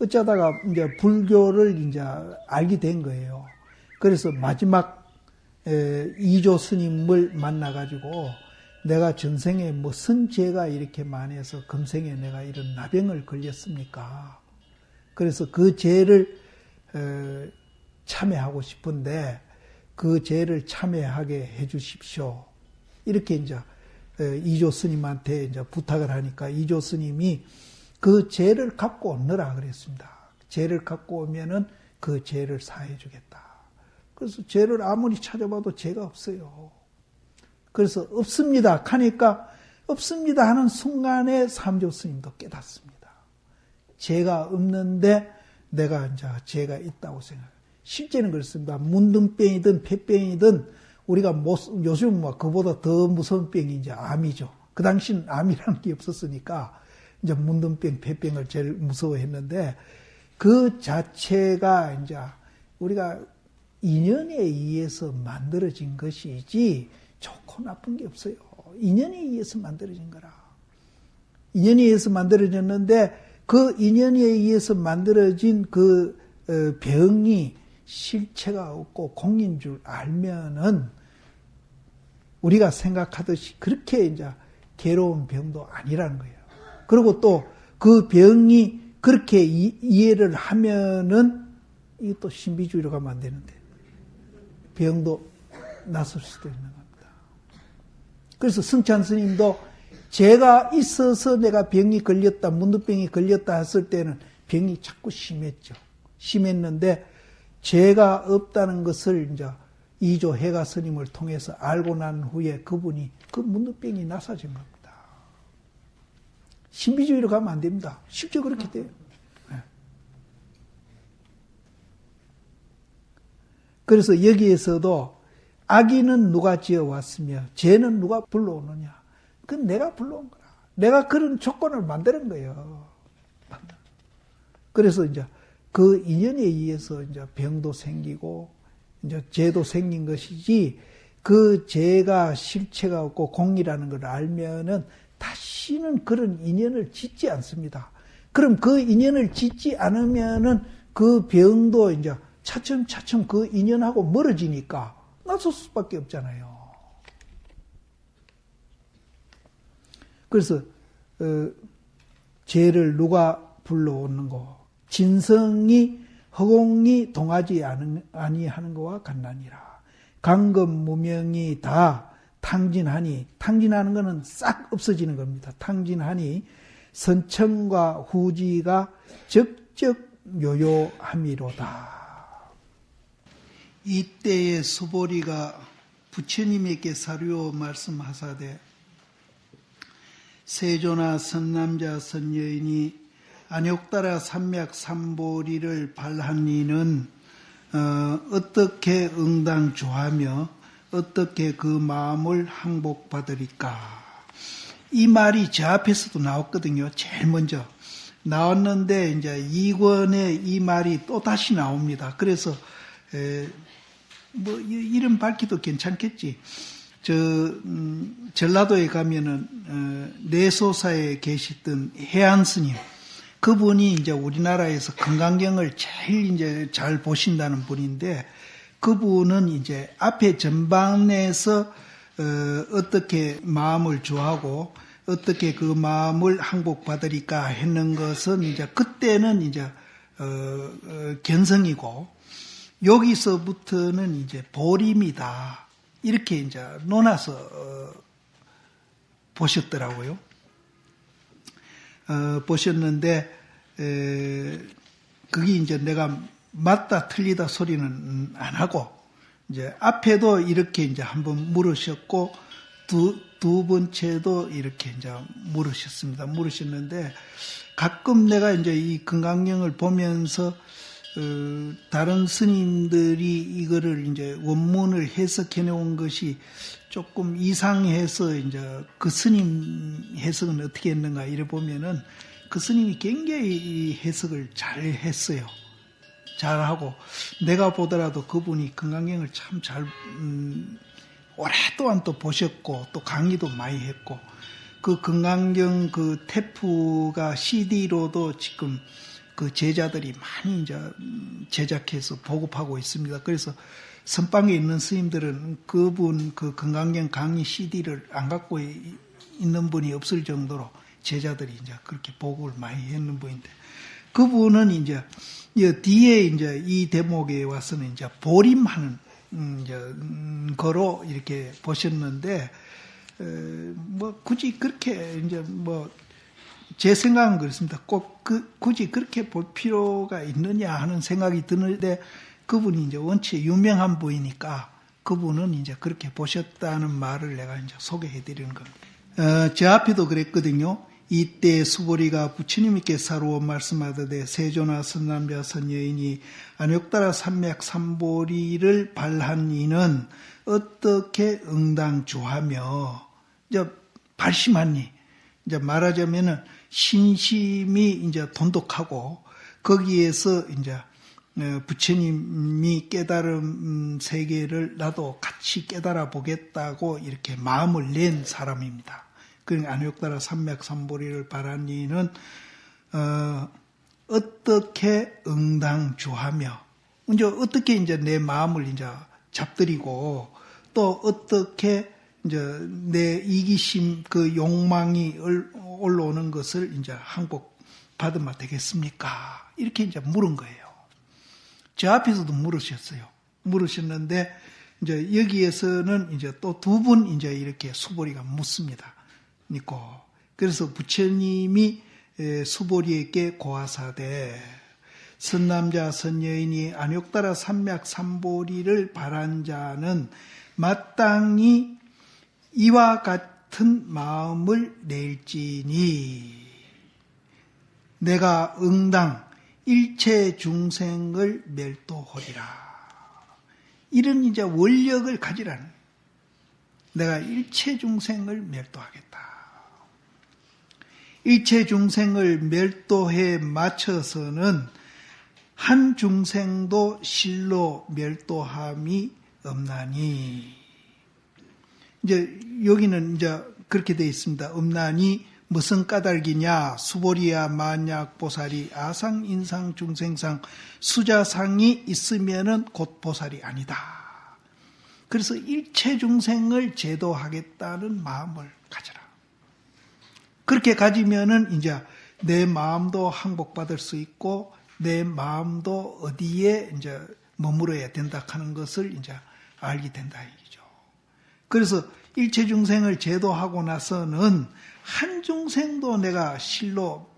어쩌다가 이제 불교를 이제 알게 된 거예요. 그래서 마지막 이조 스님을 만나가지고 내가 전생에 무슨 죄가 이렇게 많아서 금생에 내가 이런 나병을 걸렸습니까? 그래서 그 죄를 참회하고 싶은데 그 죄를 참회하게 해 주십시오. 이렇게 이제 이조 스님한테 이제 부탁을 하니까 이조 스님이 그 죄를 갖고 오너라 그랬습니다. 죄를 갖고 오면은 그 죄를 사해 주겠다. 그래서 죄를 아무리 찾아봐도 죄가 없어요. 그래서 없습니다 하니까 없습니다 하는 순간에 삼조 스님도 깨닫습니다. 죄가 없는데 내가 이제 죄가 있다고 생각해요. 실제는 그렇습니다. 문둥병이든 폐병이든 우리가 요즘 뭐 그보다 더 무서운 병이 이제 암이죠. 그 당시는 암이라는 게 없었으니까 이제 문둥병, 폐병을 제일 무서워했는데 그 자체가 이제 우리가 인연에 의해서 만들어진 것이지 좋고 나쁜 게 없어요. 인연에 의해서 만들어진 거라. 인연에 의해서 만들어졌는데 그 인연에 의해서 만들어진 그 병이 실체가 없고 공인 줄 알면은 우리가 생각하듯이 그렇게 이제 괴로운 병도 아니라는 거예요. 그리고 또 그 병이 그렇게 이해를 하면은 이것도 신비주의로 가면 안 되는데 병도 낫을 수도 있는 겁니다. 그래서 승찬 스님도 죄가 있어서 내가 병이 걸렸다, 문둥병이 걸렸다 했을 때는 병이 자꾸 심했죠. 심했는데 죄가 없다는 것을 이제 이조 해가 스님을 통해서 알고 난 후에 그분이 그 문둥병이 나사진 겁니다. 신비주의로 가면 안 됩니다. 실제 그렇게 돼요. 그래서 여기에서도 악인은 누가 지어왔으며 죄는 누가 불러오느냐. 그건 내가 불러온 거라. 내가 그런 조건을 만드는 거예요. 그래서 이제 그 인연에 의해서 이제 병도 생기고 이제 죄도 생긴 것이지 그 죄가 실체가 없고 공이라는 걸 알면은 다시는 그런 인연을 짓지 않습니다. 그럼 그 인연을 짓지 않으면은 그 병도 이제 차츰차츰 그 인연하고 멀어지니까 나설 수밖에 없잖아요. 그래서 죄를 누가 불러오는고 진성이 허공이 동하지 아니하는 것과 같나니라. 강금 무명이 다 탕진하니 탕진하는 것은 싹 없어지는 겁니다. 탕진하니 선천과 후지가 적적 요요함이로다. 이때의 수보리가 부처님에게 사료 말씀하사되 세조나 선남자 선여인이 안욕따라 삼맥 삼보리를 발하니는 어떻게 응당조하며 어떻게 그 마음을 항복받으리까. 이 말이 저 앞에서도 나왔거든요. 제일 먼저 나왔는데 이제 2권에 이 말이 또 다시 나옵니다. 그래서 뭐 이름 밝히도 괜찮겠지. 전라도에 가면은 내소사에 계시던 해안 스님, 그분이 이제 우리나라에서 금강경을 제일 이제 잘 보신다는 분인데, 그분은 이제 앞에 전반에서 어떻게 마음을 주하고 어떻게 그 마음을 항복받으리까 했는 것은 이제 그때는 이제 견성이고, 여기서부터는 이제 보림이다. 이렇게 이제 논아서 보셨더라고요. 보셨는데, 그게 이제 내가 맞다 틀리다 소리는 안 하고, 이제 앞에도 이렇게 이제 한번 물으셨고, 두 번째도 이렇게 이제 물으셨는데, 가끔 내가 이제 이 금강경을 보면서, 다른 스님들이 이거를 이제 원문을 해석해 놓은 것이 조금 이상해서 이제 그 스님 해석은 어떻게 했는가 이래 보면은 그 스님이 굉장히 해석을 잘 했어요. 잘하고, 내가 보더라도 그분이 금강경을 참 잘, 오랫동안 또 보셨고, 또 강의도 많이 했고, 그 금강경 그 테프가 CD로도 지금 그 제자들이 많이 이제 제작해서 보급하고 있습니다. 그래서 선방에 있는 스님들은 그분 그 건강경 강의 CD를 안 갖고 있는 분이 없을 정도로 제자들이 이제 그렇게 보급을 많이 했는 분인데, 그분은 이제 뒤에 이제 이 대목에 와서는 이제 보림하는 거로 이렇게 보셨는데, 뭐 굳이 그렇게 이제 뭐 제 생각은 그렇습니다. 꼭 굳이 그렇게 볼 필요가 있느냐 하는 생각이 드는데, 그분이 이제 원체 유명한 분이니까 그분은 이제 그렇게 보셨다는 말을 내가 이제 소개해 드리는 겁니다. 제 앞에도 그랬거든요. 이때 수보리가 부처님께 사루어 말씀하듯 세조나 선남자 선여인이 안욕따라 삼맥 삼보리를 발한 이는 어떻게 응당주하며, 이제 발심하니, 이제 말하자면은 신심이 이제 돈독하고 거기에서 이제 부처님이 깨달음 세계를 나도 같이 깨달아 보겠다고 이렇게 마음을 낸 사람입니다. 그러니까 안욕따라 삼맥삼보리를 바란 이는 어떻게 응당주하며, 이제 어떻게 이제 내 마음을 이제 잡들이고, 또 어떻게 이제 내 이기심 그 욕망이 올라오는 것을 이제 항복 받으면 되겠습니까? 이렇게 이제 물은 거예요. 제 앞에서도 물으셨어요. 물으셨는데 이제 여기에서는 이제 또 두 분 이제 이렇게 수보리가 묻습니다. 있고, 그래서 부처님이 수보리에게 고하사대 선남자 선여인이 안욕따라 삼맥 삼보리를 바란 자는 마땅히 이와 같은 마음을 낼지니 내가 응당 일체 중생을 멸도하리라. 이런 이제 원력을 가지라는, 내가 일체 중생을 멸도하겠다. 일체 중생을 멸도해 맞춰서는 한 중생도 실로 멸도함이 없나니. 이제 여기는 이제 그렇게 되어 있습니다. 없나니 무슨 까닭이냐? 수보리야 만약 보살이 아상, 인상, 중생상, 수자상이 있으면은 곧 보살이 아니다. 그래서 일체 중생을 제도하겠다는 마음을 가져라. 그렇게 가지면은 이제 내 마음도 항복받을 수 있고 내 마음도 어디에 이제 머물어야 된다 하는 것을 이제 알게 된다 얘기죠. 그래서 일체 중생을 제도하고 나서는 한 중생도 내가 실로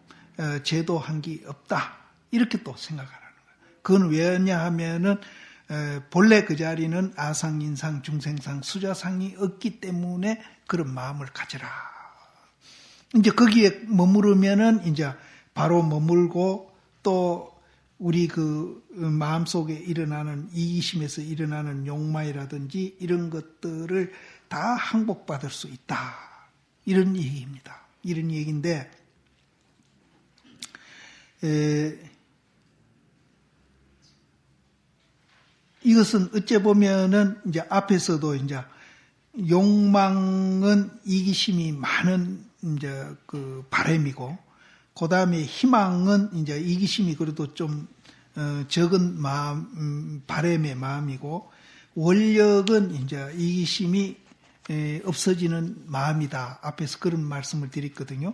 제도한 게 없다. 이렇게 또 생각하라는 거예요. 그건 왜냐하면은 본래 그 자리는 아상, 인상, 중생상, 수자상이 없기 때문에 그런 마음을 가져라. 이제 거기에 머무르면은 이제 바로 머물고 또 우리 그 마음속에 일어나는 이기심에서 일어나는 욕망이라든지 이런 것들을 다 항복받을 수 있다. 이런 얘기입니다. 이런 얘기인데, 이것은 어째 보면은 이제 앞에서도 이제 욕망은 이기심이 많은 이제 그 바람이고, 그 다음에 희망은 이제 이기심이 그래도 좀 적은 마음, 바람의 마음이고, 원력은 이제 이기심이 없어지는 마음이다. 앞에서 그런 말씀을 드렸거든요.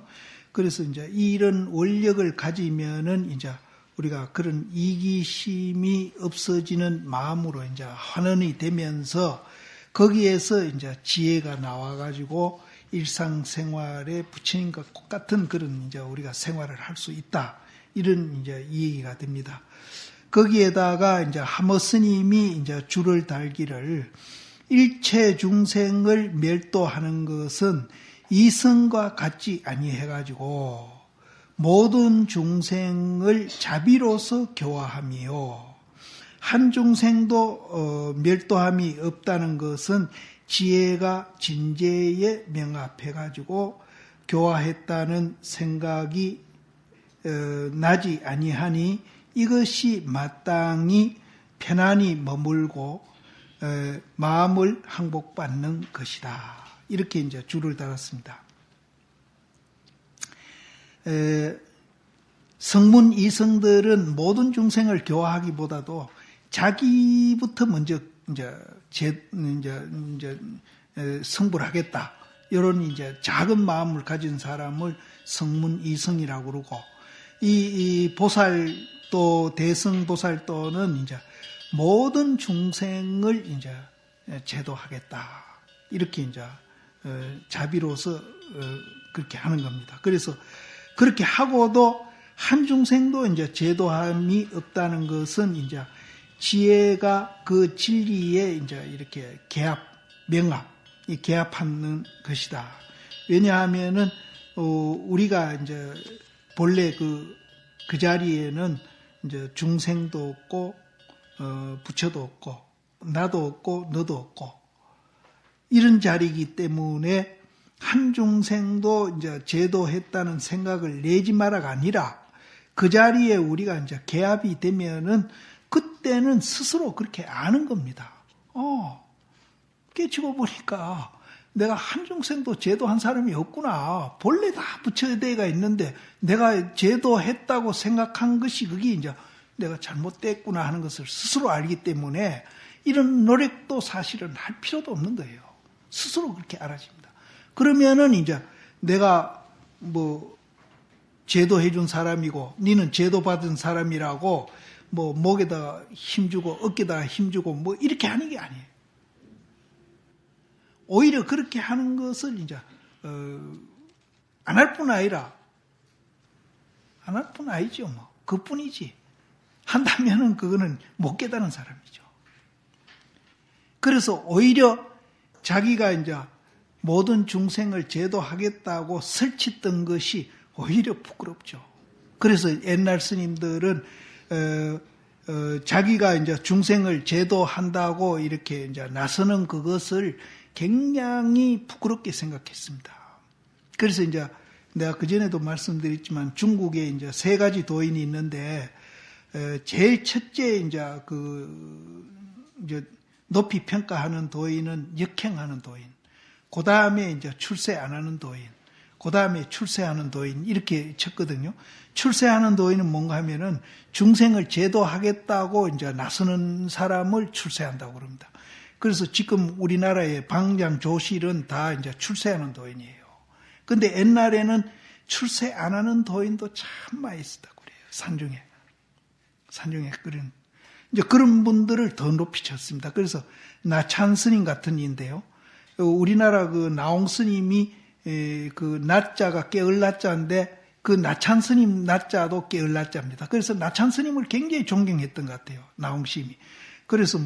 그래서 이제 이런 원력을 가지면은 이제 우리가 그런 이기심이 없어지는 마음으로 이제 환원이 되면서 거기에서 이제 지혜가 나와가지고 일상생활에 부처님과 똑같은 그런 이제 우리가 생활을 할 수 있다. 이런 이제 이야기가 됩니다. 거기에다가 이제 하모 스님이 이제 줄을 달기를 일체 중생을 멸도하는 것은 이성과 같지 아니해가지고 모든 중생을 자비로서 교화함이요. 한 중생도 멸도함이 없다는 것은 지혜가 진재에 명합해가지고 교화했다는 생각이 나지 아니하니 이것이 마땅히 편안히 머물고 마음을 항복받는 것이다. 이렇게 이제 줄을 달았습니다. 성문 이성들은 모든 중생을 교화하기보다도 자기부터 먼저 성불 하겠다. 이런 작은 마음을 가진 사람을 성문 이성이라고 그러고, 이 보살도, 대승보살도는 모든 중생을 제도하겠다. 이렇게 자비로서 그렇게 하는 겁니다. 그래서 그렇게 하고도 한 중생도 제도함이 없다는 것은 지혜가 그 진리에 이렇게 개합, 명합, 개합하는 것이다. 왜냐하면은 우리가 본래 그 자리에는 중생도 없고 부처도 없고 나도 없고 너도 없고 이런 자리이기 때문에 한 중생도 제도했다는 생각을 내지 마라가 아니라 그 자리에 우리가 개합이 되면은 그때는 스스로 그렇게 아는 겁니다. 깨치고 보니까 내가 한 중생도 제도한 사람이 없구나. 본래 다 부처대가 있는데 내가 제도했다고 생각한 것이 그게 내가 잘못됐구나 하는 것을 스스로 알기 때문에 이런 노력도 사실은 할 필요도 없는 거예요. 스스로 그렇게 알아집니다. 그러면은 내가 제도해준 사람이고 니는 제도받은 사람이라고 목에다 힘주고 어깨에다 힘주고 이렇게 하는 게 아니에요. 오히려 그렇게 하는 것을 안 할 뿐 아니라 안 할 뿐 아니죠. 그뿐이지. 한다면은 그거는 못 깨달은 사람이죠. 그래서 오히려 자기가 모든 중생을 제도하겠다고 설치던 것이 오히려 부끄럽죠. 그래서 옛날 스님들은 자기가 중생을 제도한다고 이렇게 나서는 그것을 굉장히 부끄럽게 생각했습니다. 그래서 내가 그전에도 말씀드렸지만 중국에 3가지 도인이 있는데 제일 첫째 높이 평가하는 도인은 역행하는 도인, 그 다음에 출세 안 하는 도인, 그 다음에 출세하는 도인 이렇게 쳤거든요. 출세하는 도인은 뭔가 하면은 중생을 제도하겠다고 나서는 사람을 출세한다고 그럽니다. 그래서 지금 우리나라의 방장 조실은 다 출세하는 도인이에요. 근데 옛날에는 출세 안 하는 도인도 참 많이 있었다고 그래요. 산중에 그런 분들을 더 높이 쳤습니다. 그래서 나찬 스님 같은 이인데요. 우리나라 그 나홍 스님이 그 나자가 깨을나자인데 그 나찬 스님 나자도 깨을나자입니다. 그래서 나찬 스님을 굉장히 존경했던 것 같아요. 나홍 스님이. 그래서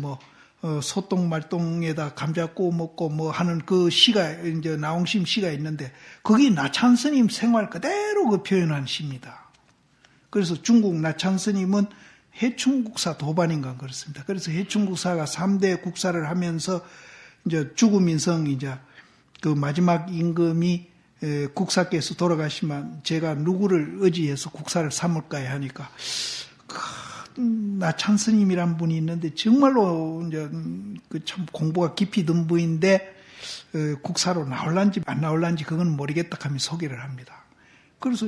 소똥말똥에다 감자 구워 먹고 하는 그 시가 나홍 스님 시가 있는데 그게 나찬 스님 생활 그대로 그 표현한 시입니다. 그래서 중국 나찬 스님은 해충국사 도반인가 그렇습니다. 그래서 해충국사가 3대 국사를 하면서 죽음인성 그 마지막 임금이 국사께서 돌아가시면 제가 누구를 의지해서 국사를 삼을까 하니까 나찬 스님이란 분이 있는데 정말로 참 공부가 깊이 든 분인데 국사로 나올란지 안 나올란지 그건 모르겠다 하면 소개를 합니다. 그래서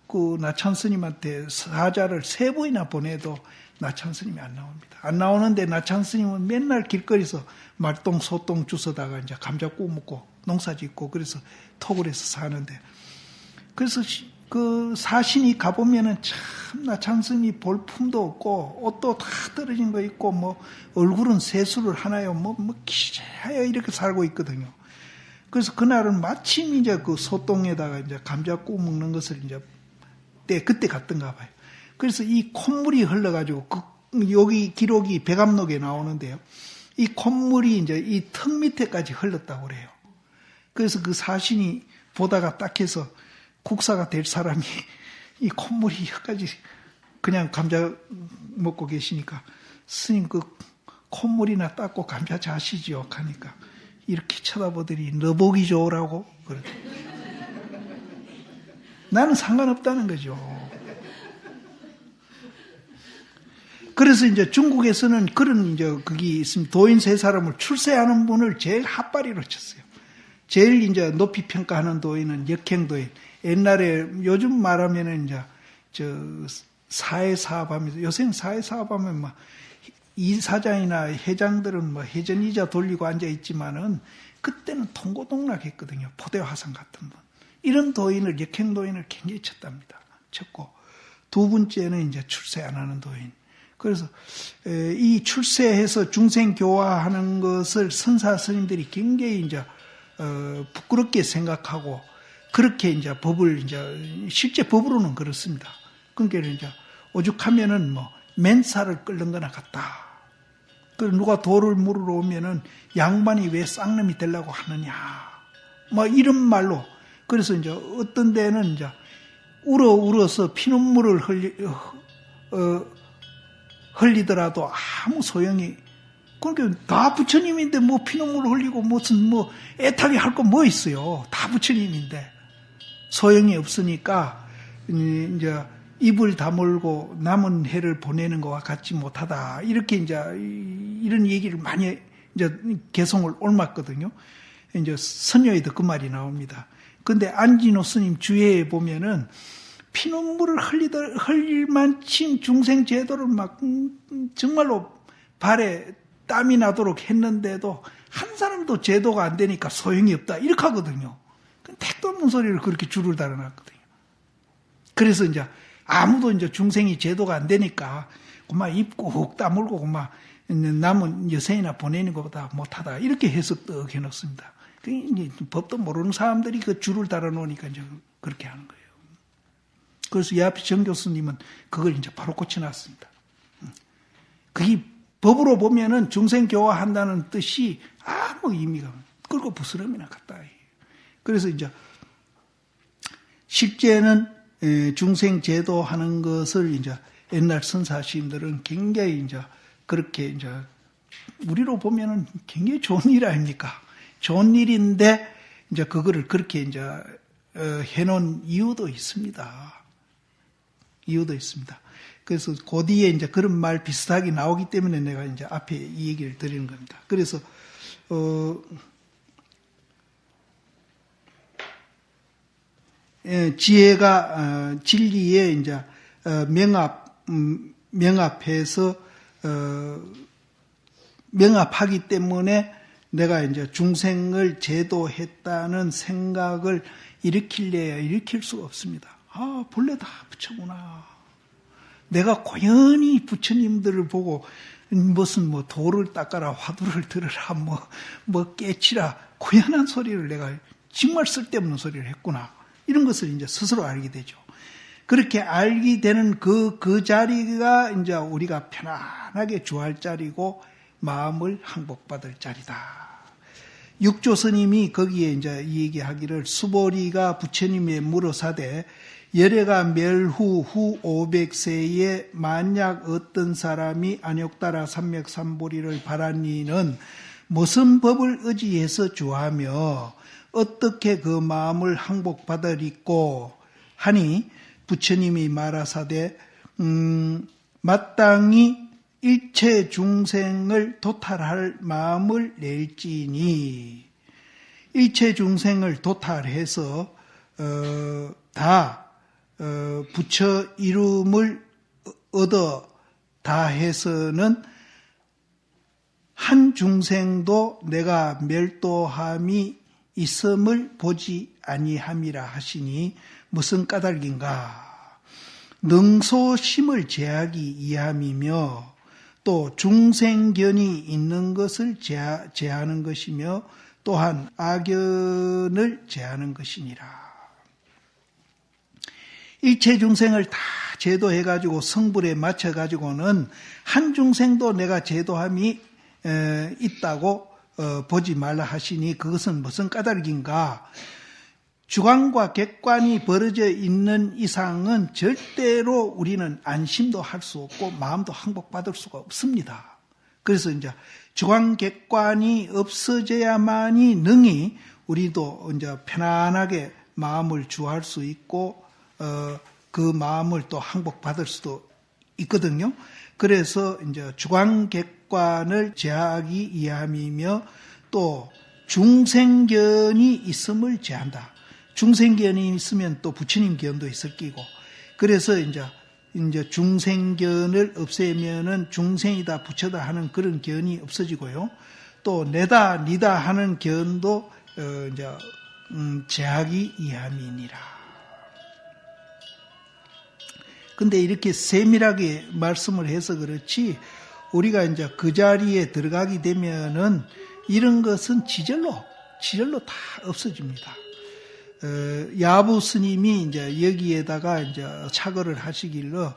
그 나찬 스님한테 사자를 3번이나 보내도 나찬 스님이 안 나옵니다. 안 나오는데 나찬 스님은 맨날 길거리에서 말똥, 소똥 주워다가 감자 구워 먹고 농사 짓고 그래서 톡을 해서 사는데 그래서 그 사신이 가보면은 참 나찬 스님이 볼품도 없고 옷도 다 떨어진 거 있고 얼굴은 세수를 하나요 기자야 이렇게 살고 있거든요. 그래서 그날은 마침 그 소똥에다가 감자 구워 먹는 것을 그때 갔던가 봐요. 그래서 이 콧물이 흘러가지고 여기 기록이 백암록에 나오는데요. 이 콧물이 이 턱 밑에까지 흘렀다고 그래요. 그래서 그 사신이 보다가 딱 해서 국사가 될 사람이 이 콧물이 여기까지 그냥 감자 먹고 계시니까 스님 그 콧물이나 닦고 감자 자시지요 하니까 이렇게 쳐다보더니 너 보기 좋으라고 그러더라고요. 나는 상관없다는 거죠. 그래서 중국에서는 그런 그게 있으면 도인 3사람을 출세하는 분을 제일 핫바리로 쳤어요. 제일 높이 평가하는 도인은 역행도인. 옛날에 요즘 말하면은 사회사업하면서, 요새는 사회사업하면 막 이사장이나 회장들은 뭐 회전이자 돌리고 앉아있지만은 그때는 통고동락했거든요. 포대화상 같은 분. 이런 도인을, 역행도인을 굉장히 쳤답니다. 쳤고, 두 번째는 이제 출세 안 하는 도인. 그래서 이 출세해서 중생교화하는 것을 선사 스님들이 굉장히 이제 부끄럽게 생각하고, 그렇게 이제 법을 이제 실제 법으로는 그렇습니다. 그러니까 이제 오죽하면은 뭐 맨살을 끓는 거나 같다. 그 누가 돌을 물으러 오면은 양반이 왜 쌍놈이 되려고 하느냐. 뭐 이런 말로. 그래서 이제 어떤 데는 이제 울어서 피눈물을 흘리더라도 아무 소용이, 그러니까 다 부처님인데 뭐 피눈물을 흘리고 무슨 뭐 애타게 할 거 뭐 있어요. 다 부처님인데 소용이 없으니까 이제 입을 다물고 남은 해를 보내는 것과 같지 못하다. 이렇게 이제 이런 얘기를 많이 이제 개성을 옮았거든요. 이제 선녀에도 그 말이 나옵니다. 근데 안진호 스님 주회에 보면은 피눈물을 흘릴 만큼 중생 제도를 막 정말로 발에 땀이 나도록 했는데도 한 사람도 제도가 안 되니까 소용이 없다. 이렇게 하거든요. 택도 없는 소리를 그렇게 줄을 달아놨거든요. 그래서 이제 아무도 이제 중생이 제도가 안 되니까 그만 입 꾹 다물고 그만 남은 여생이나 보내는 것보다 못하다. 이렇게 해석도 해놓습니다. 법도 모르는 사람들이 그 줄을 달아놓으니까 이제 그렇게 하는 거예요. 그래서 예합 정 교수님은 그걸 이제 바로 고쳐놨습니다. 그게 법으로 보면은 중생 교화한다는 뜻이 아무 의미가 없는, 끌고 부스럼이나 같다. 그래서 이제 실제는 중생 제도하는 것을 이제 옛날 선사시인들은 굉장히 이제 그렇게 이제 우리로 보면은 굉장히 좋은 일 아닙니까? 좋은 일인데 이제 그거를 그렇게 이제 해놓은 이유도 있습니다. 이유도 있습니다. 그래서 그 뒤에 이제 그런 말 비슷하게 나오기 때문에 내가 이제 앞에 이 얘기를 드리는 겁니다. 그래서 지혜가 진리에 이제 명합해서 명합하기 때문에 내가 이제 중생을 제도했다는 생각을 일으킬래야 일으킬 수가 없습니다. 아, 본래 다 부처구나. 내가 고연히 부처님들을 보고 무슨 뭐 돌을 닦아라, 화두를 들으라, 뭐 깨치라, 고연한 소리를 내가 정말 쓸데없는 소리를 했구나. 이런 것을 이제 스스로 알게 되죠. 그렇게 알게 되는 그 자리가 이제 우리가 편안하게 주할 자리고 마음을 항복받을 자리다. 육조 스님이 거기에 이제 이 얘기하기를, 수보리가 부처님의 물어사대 열애가 멸후 후 500세에 만약 어떤 사람이 안욕따라 삼맥삼보리를 바라니는 무슨 법을 의지해서 주하며 어떻게 그 마음을 항복받으리꼬 하니, 부처님이 말하사대 마땅히 일체 중생을 도탈할 마음을 낼지니, 일체 중생을 도탈해서 부처 이름을 얻어 다 해서는 한 중생도 내가 멸도함이 있음을 보지 아니함이라 하시니 무슨 까닭인가? 능소심을 제하기 이함이며 또 중생견이 있는 것을 제하는 것이며 또한 악연을 제하는 것이니라. 일체 중생을 다 제도해가지고 성불에 맞춰가지고는 한 중생도 내가 제도함이 있다고 보지 말라 하시니 그것은 무슨 까닭인가? 주관과 객관이 벌어져 있는 이상은 절대로 우리는 안심도 할 수 없고 마음도 항복받을 수가 없습니다. 그래서 이제 주관 객관이 없어져야만이 능히 우리도 이제 편안하게 마음을 주할 수 있고 그 마음을 또 항복받을 수도 있거든요. 그래서 이제 주관 객관을 제하기 이함이며 또 중생견이 있음을 제한다. 중생견이 있으면 또 부처님 견도 있을 끼고 그래서 이제 중생견을 없애면은 중생이다 부처다 하는 그런 견이 없어지고요. 또 내다 니다 하는 견도 이제 제하기 이함이니라. 근데 이렇게 세밀하게 말씀을 해서 그렇지 우리가 이제 그 자리에 들어가게 되면은 이런 것은 지절로 다 없어집니다. 야부 스님이 이제 여기에다가 이제 착어를 하시길로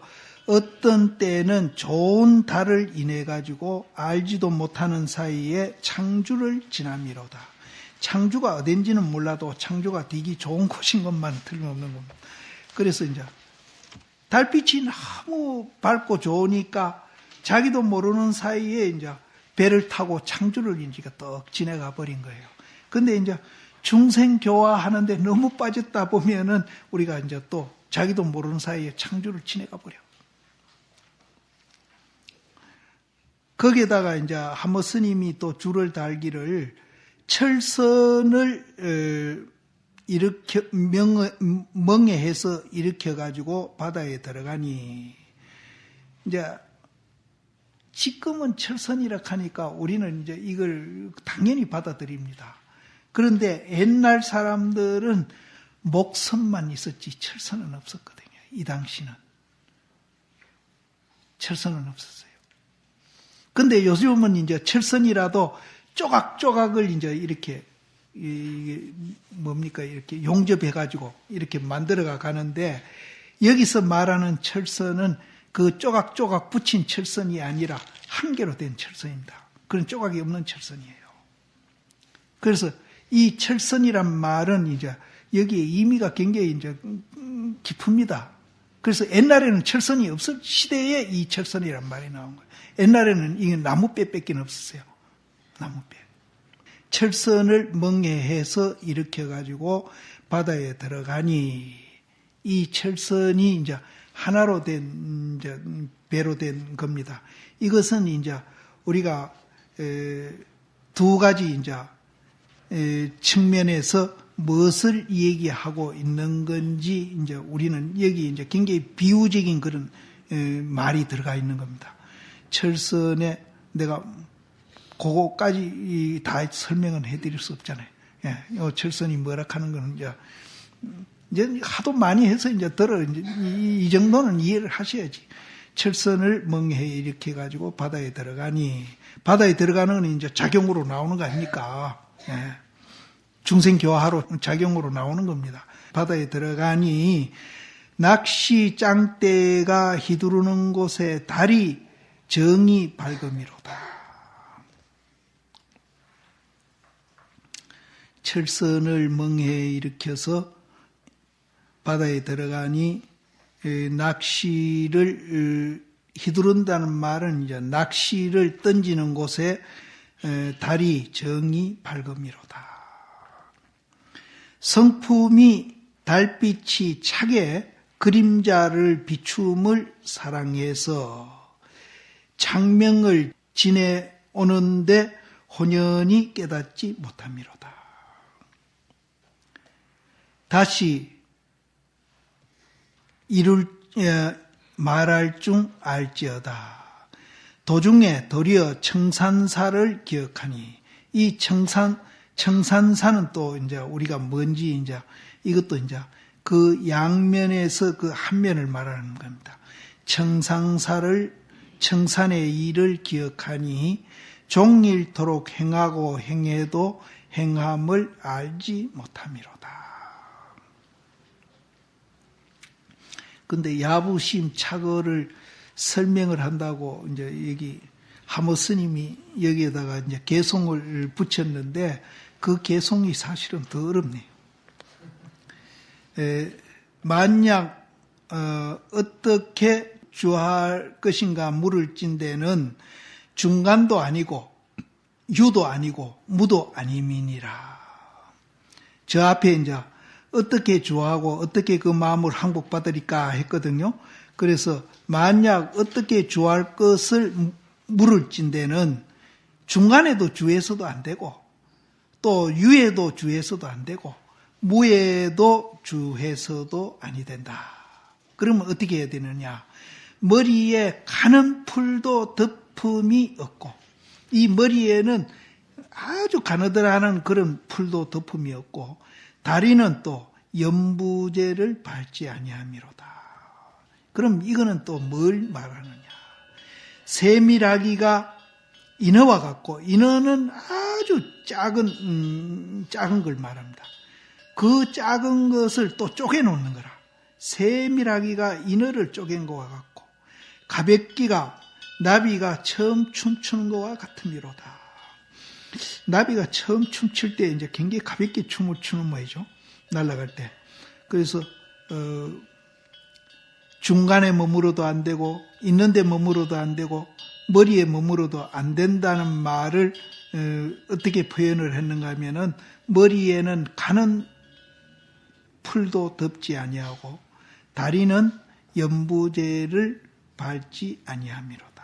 어떤 때는 좋은 달을 인해 가지고 알지도 못하는 사이에 창주를 지남이로다. 창주가 어딘지는 몰라도 창주가 되게 좋은 곳인 것만 틀림없는 겁니다. 그래서 이제 달빛이 너무 밝고 좋으니까 자기도 모르는 사이에 이제 배를 타고 창주를 이제 떡 지나가 버린 거예요. 근데 이제 중생 교화하는데 너무 빠졌다 보면은 우리가 이제 또 자기도 모르는 사이에 창주를 지나가 버려. 거기에다가 이제 한모 스님이 또 줄을 달기를 철선을 일으켜 멍해해서 일으켜 가지고 바다에 들어가니 이제 지금은 철선이라 하니까 우리는 이제 이걸 당연히 받아들입니다. 그런데 옛날 사람들은 목선만 있었지 철선은 없었거든요. 이 당시는 철선은 없었어요. 근데 요즘은 이제 철선이라도 조각조각을 이제 이렇게 이게 뭡니까 이렇게 용접해가지고 이렇게 만들어가 가는데 여기서 말하는 철선은 그 조각조각 붙인 철선이 아니라 한 개로 된 철선입니다. 그런 조각이 없는 철선이에요. 그래서 이 철선이란 말은 이제 여기에 의미가 굉장히 이제 깊습니다. 그래서 옛날에는 철선이 없을 시대에 이 철선이란 말이 나온 거예요. 옛날에는 이게 나무뼈밖에 없었어요. 나무뼈. 철선을 멍해해서 일으켜가지고 바다에 들어가니 이 철선이 이제 하나로 된 이제 배로 된 겁니다. 이것은 이제 우리가 두 가지 이제 측면에서 무엇을 얘기하고 있는 건지 이제 우리는 여기 이제 굉장히 비유적인 그런 말이 들어가 있는 겁니다. 철선에 내가 그거까지 다 설명은 해드릴 수 없잖아요. 예, 철선이 뭐라 하는 거는 이제 하도 많이 해서 이제 이 정도는 이해를 하셔야지. 철선을 멍해 이렇게 가지고 바다에 들어가니 바다에 들어가는 건 이제 작용으로 나오는 거 아닙니까? 예. 중생교화로 작용으로 나오는 겁니다. 바다에 들어가니 낚시 짱대가 휘두르는 곳에 달이 정이 밝음이로다. 철선을 멍해 일으켜서 바다에 들어가니 낚시를 휘두른다는 말은 이제 낚시를 던지는 곳에 달이 정이 밝음이로다. 성품이 달빛이 차게 그림자를 비춤을 사랑해서 창명을 지내오는데 혼연히 깨닫지 못함이로다. 다시 말할 중 알지어다. 도중에 도리어 청산사를 기억하니 이 청산사는 또 이제 우리가 뭔지 이제 이것도 이제 그 양면에서 그 한 면을 말하는 겁니다. 청산의 일을 기억하니 종일토록 행하고 행해도 행함을 알지 못함이로다. 근데 야부심 착어를 설명을 한다고 이제 여기 하모 스님이 여기에다가 이제 개송을 붙였는데 그 개송이 사실은 더 어렵네요. 만약 어떻게 주할 것인가 물을 찐 데는 중간도 아니고 유도 아니고 무도 아님이니라. 저 앞에 이제 어떻게 주하고 어떻게 그 마음을 항복받으리까 했거든요. 그래서 만약 어떻게 주할 것을 물을 찐 데는 중간에도 주에서도 안 되고 또 유에도 주에서도 안 되고 무에도 주해서도 아니 된다. 그러면 어떻게 해야 되느냐? 머리에 가는 풀도 덮음이 없고, 이 머리에는 아주 가느다란 그런 풀도 덮음이 없고, 다리는 또 연부제를 밟지 아니함이로다. 그럼 이거는 또 뭘 말하느냐? 세밀하기가 인어와 같고, 인어는 아주 작은 걸 말합니다. 그 작은 것을 또 쪼개놓는 거라. 세밀하기가 인어를 쪼갠 것과 같고, 가볍기가 나비가 처음 춤추는 것과 같음이로다. 나비가 처음 춤출 때 이제 굉장히 가볍게 춤을 추는 모양이죠. 날아갈 때. 그래서 중간에 머무러도 안 되고, 있는데 머무러도 안 되고, 머리에 머무러도 안 된다는 말을 어떻게 표현을 했는가 하면은, 머리에는 가는 풀도 덮지 아니하고, 다리는 연부제를 밟지 아니함이로다.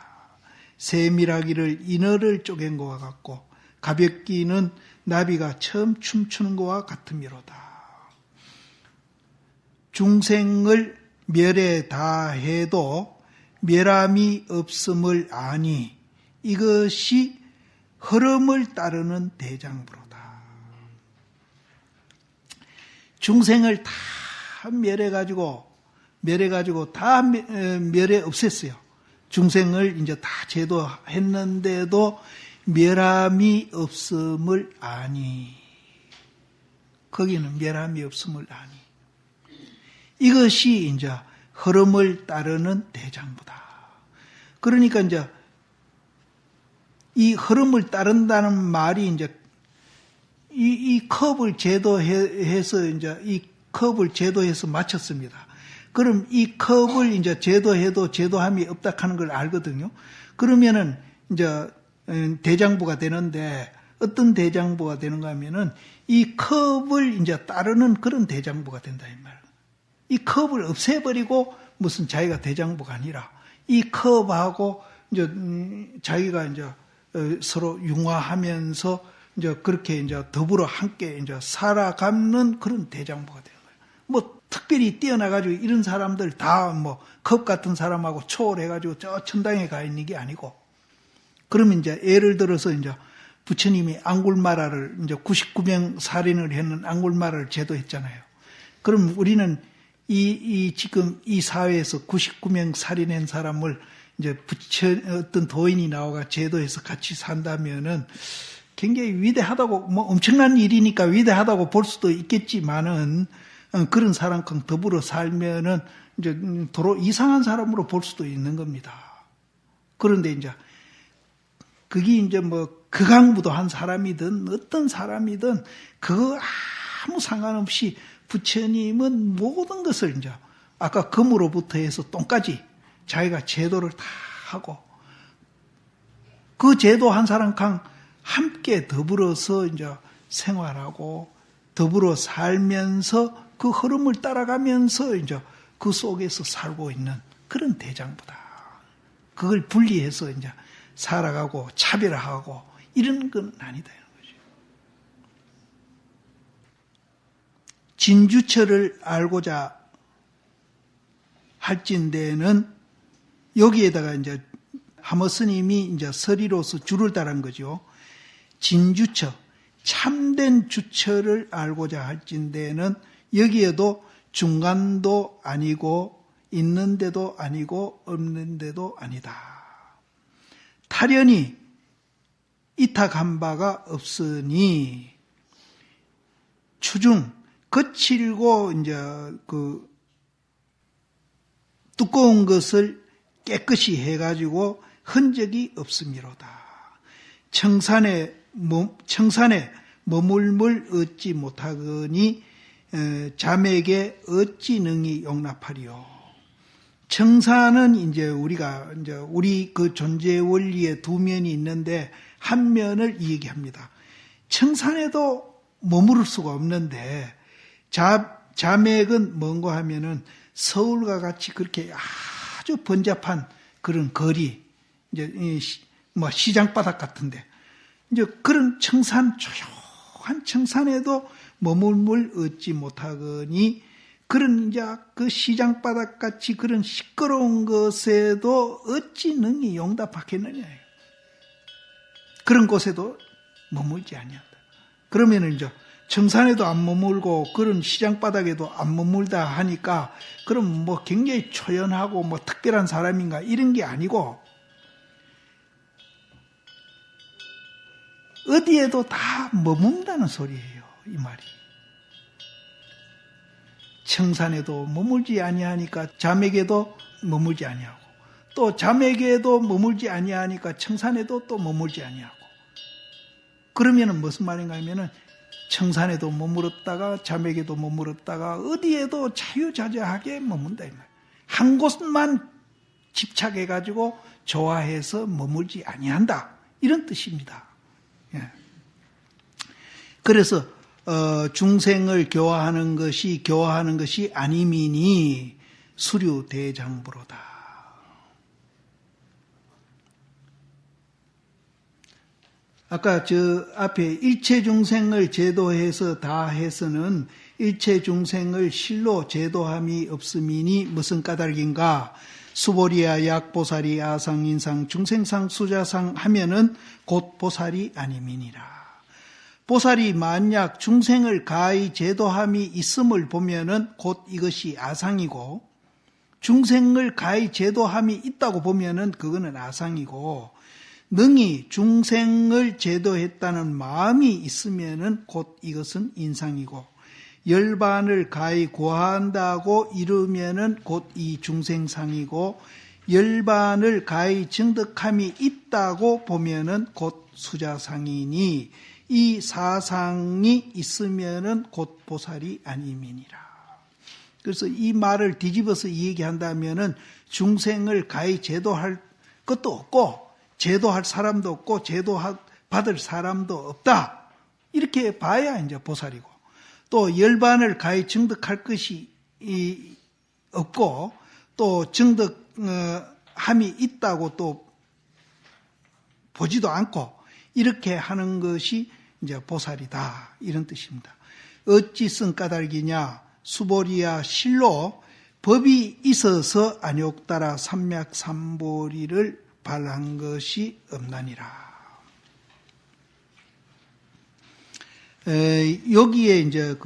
세밀하기를 인어를 쪼갠 것과 같고, 가볍기는 나비가 처음 춤추는 것과 같음이로다. 중생을 멸에 다해도 멸함이 없음을 아니, 이것이 흐름을 따르는 대장부로다. 중생을 다 멸해가지고 다 멸해 없앴어요. 중생을 이제 다 제도했는데도 멸함이 없음을 아니. 거기는 멸함이 없음을 아니. 이것이 이제 흐름을 따르는 대장부다. 그러니까 이제 이 흐름을 따른다는 말이 이제 이 컵을 제도해서 이제 이 컵을 제도해서 마쳤습니다. 그럼 이 컵을 이제 제도해도 제도함이 없다 하는 걸 알거든요. 그러면은 이제 대장부가 되는데, 어떤 대장부가 되는가 하면은 이 컵을 이제 따르는 그런 대장부가 된다 이 말. 이 컵을 없애버리고 무슨 자기가 대장부가 아니라 이 컵하고 이제 자기가 이제 서로 융화하면서 이제 그렇게 이제 더불어 함께 이제 살아가는 그런 대장부가 되는 거예요. 뭐 특별히 뛰어나가지고 이런 사람들 다 뭐 컵 같은 사람하고 초월해가지고 저 천당에 가 있는 게 아니고, 그러면 이제 예를 들어서 이제 부처님이 앙굴마라를 이제 99명 살인을 했는 앙굴마라를 제도했잖아요. 그럼 우리는 지금 이 사회에서 99명 살인한 사람을 이제 어떤 도인이 나와가 제도해서 같이 산다면은 굉장히 위대하다고, 뭐 엄청난 일이니까 위대하다고 볼 수도 있겠지만은, 그런 사람과 더불어 살면은 이제 도로 이상한 사람으로 볼 수도 있는 겁니다. 그런데 이제 그게 이제 뭐 극악무도한 사람이든 어떤 사람이든 그거 아무 상관없이 부처님은 모든 것을 이제 아까 금으로부터 해서 똥까지 자기가 제도를 다 하고, 그 제도 한 사람과 함께 더불어서 이제 생활하고 더불어 살면서 그 흐름을 따라가면서 이제 그 속에서 살고 있는 그런 대장부다. 그걸 분리해서 이제 살아가고 차별하고 이런 건 아니다 이런 거죠. 진주처를 알고자 할진대는 여기에다가 이제 하모 스님이 이제 서리로서 줄을 달은 거죠. 진주처, 참된 주처를 알고자 할진대는 여기에도 중간도 아니고 있는데도 아니고 없는데도 아니다. 타련이 이탁한 바가 없으니 추중 거칠고 이제 그 두꺼운 것을 깨끗이 해가지고 흔적이 없음이로다. 청산에 머물물 얻지 못하거니 잠에게 어찌 능히 용납하리요. 청산은 이제 우리 그 존재 원리의 두 면이 있는데 한 면을 얘기합니다. 청산에도 머무를 수가 없는데 자맥은 뭔가 하면은 서울과 같이 그렇게 아주 번잡한 그런 거리, 이제 뭐 시장바닥 같은데 이제 그런 청산, 조용한 청산에도 머물물 얻지 못하거니 그런 이제 그 시장바닥 같이 그런 시끄러운 것에도 어찌 능히 용답하겠느냐. 그런 곳에도 머물지 아니한다. 그러면은 이제 청산에도 안 머물고 그런 시장바닥에도 안 머물다 하니까 그럼 뭐 굉장히 초연하고 뭐 특별한 사람인가 이런 게 아니고 어디에도 다 머문다는 소리예요. 이 말이. 청산에도 머물지 아니하니까 잠에게도 머물지 아니하고 또 잠에게도 머물지 아니하니까 청산에도 또 머물지 아니하고 그러면은 무슨 말인가 하면은 청산에도 머물었다가 잠에게도 머물었다가 어디에도 자유자재하게 머문다 이 말. 한 곳만 집착해 가지고 좋아해서 머물지 아니한다 이런 뜻입니다. 예. 그래서 중생을 교화하는 것이 아니미니 수류대장부로다. 아까 저 앞에 일체 중생을 제도해서 다 해서는 일체 중생을 실로 제도함이 없음이니 무슨 까닭인가? 수보리야 약보살이 아상인상 중생상 수자상 하면은 곧 보살이 아님이니라. 보살이 만약 중생을 가히 제도함이 있음을 보면은 곧 이것이 아상이고 중생을 가히 제도함이 있다고 보면은 그거는 아상이고 능히 중생을 제도했다는 마음이 있으면은 곧 이것은 인상이고 열반을 가히 고한다고 이르면은 곧 이 중생상이고 열반을 가히 증득함이 있다고 보면은 곧 수자상이니 이 사상이 있으면은 곧 보살이 아님이니라. 그래서 이 말을 뒤집어서 얘기한다면은 중생을 가히 제도할 것도 없고 제도할 사람도 없고 제도받을 사람도 없다. 이렇게 봐야 이제 보살이고 또 열반을 가히 증득할 것이 없고 또 증득함이 있다고 또 보지도 않고 이렇게 하는 것이 이제 보살이다 이런 뜻입니다. 어찌 쓴 까닭이냐? 수보리야 실로 법이 있어서 안욕따라 삼맥삼보리를 발한 것이 없나니라. 여기에 이제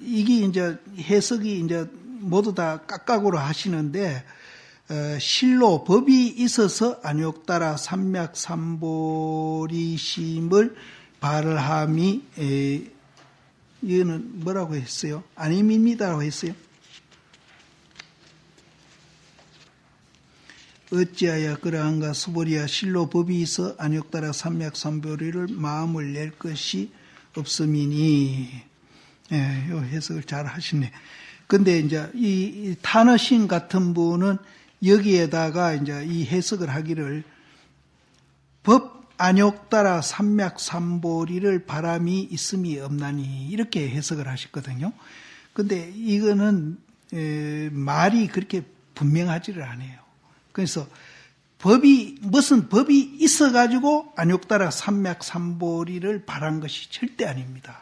이게 이제 해석이 이제 모두 다 각각으로 하시는데, 실로 법이 있어서 안욕따라 삼맥삼보리심을 발함이, 이거는 뭐라고 했어요? 아님입니다라고 했어요. 어찌하여 그러한가? 수보리야 실로 법이 있어 안욕따라 삼맥삼보리를 마음을 낼 것이 없음이니. 요 해석을 잘 하시네. 근데 이제 이 타너신 같은 분은 여기에다가 이제 이 해석을 하기를 법 안욕따라 삼맥삼보리를 바람이 있음이 없나니 이렇게 해석을 하셨거든요. 근데 이거는 말이 그렇게 분명하지를 않아요. 그래서 무슨 법이 있어가지고 안욕따라 삼맥삼보리를 바란 것이 절대 아닙니다.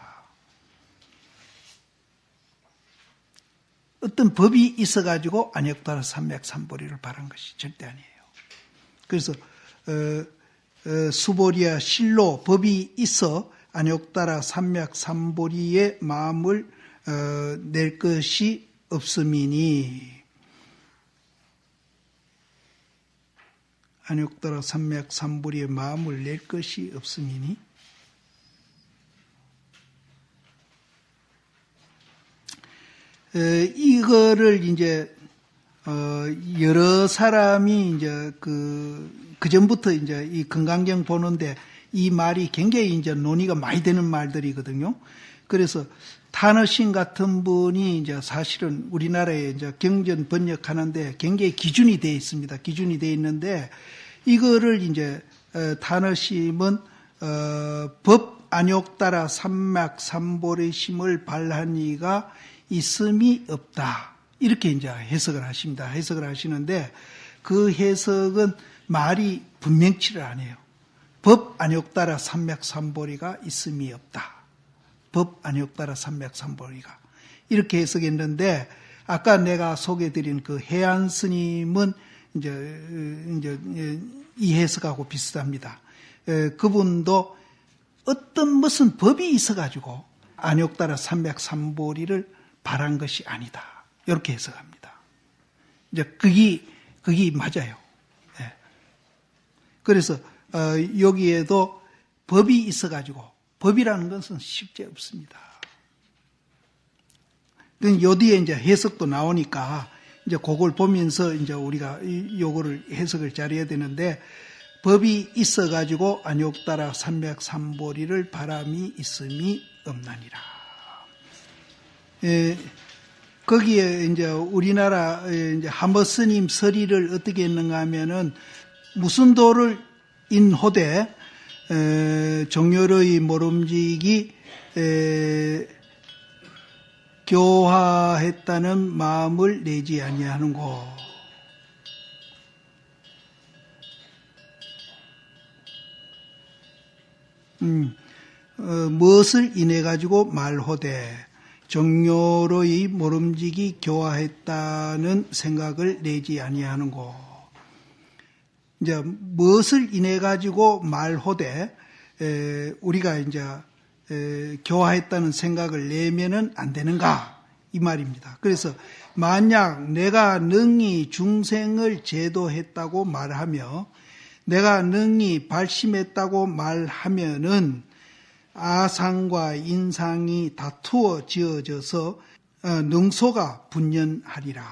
어떤 법이 있어가지고 안욕따라 삼맥삼보리를 바란 것이 절대 아니에요. 그래서 수보리야 실로 법이 있어 안욕따라 삼맥삼보리의 마음을 낼 것이 없음이니 안욕따라 삼맥삼보리의 마음을 낼 것이 없음이니 이거를 이제 여러 사람이 이제 그 전부터 이제 이 금강경 보는데 이 말이 굉장히 이제 논의가 많이 되는 말들이거든요. 그래서 타너신 같은 분이 이제 사실은 우리나라에 이제 경전 번역하는데 굉장히 기준이 되어 있습니다. 기준이 되어 있는데 이거를 이제 타너심은 법 안욕따라 삼맥삼보리심을 발한 이가 있음이 없다. 이렇게 이제 해석을 하십니다. 해석을 하시는데 그 해석은 말이 분명치를 않아요. 법 안욕따라 삼맥삼보리가 있음이 없다. 법 안욕따라 삼맥삼보리가 이렇게 해석했는데 아까 내가 소개해드린 그 해안 스님은 이제 이 해석하고 비슷합니다. 그분도 어떤 무슨 법이 있어가지고 안욕따라 삼백삼보리를 바란 것이 아니다. 이렇게 해석합니다. 이제 그게 맞아요. 예. 그래서 여기에도 법이 있어가지고 법이라는 것은 실제 없습니다. 요 뒤에 이제 해석도 나오니까 이제 그걸 보면서 이제 우리가 요거를 해석을 잘해야 되는데 법이 있어가지고 안욕따라 삼백삼보리를 바람이 있음이 없나니라. 거기에 이제 우리나라 이제 하머스님 서리를 어떻게 했는가 하면은 무슨 도를 인호되 정열의 모름지기 교화했다는 마음을 내지 아니하는고. 무엇을 인해 가지고 말호되 정열의 모름지기 교화했다는 생각을 내지 아니하는고. 이제 무엇을 인해 가지고 말호되 우리가 이제 교화했다는 생각을 내면은 안 되는가 이 말입니다. 그래서 만약 내가 능히 중생을 제도했다고 말하며 내가 능히 발심했다고 말하면은 아상과 인상이 다투어 지어져서 능소가 분연하리라.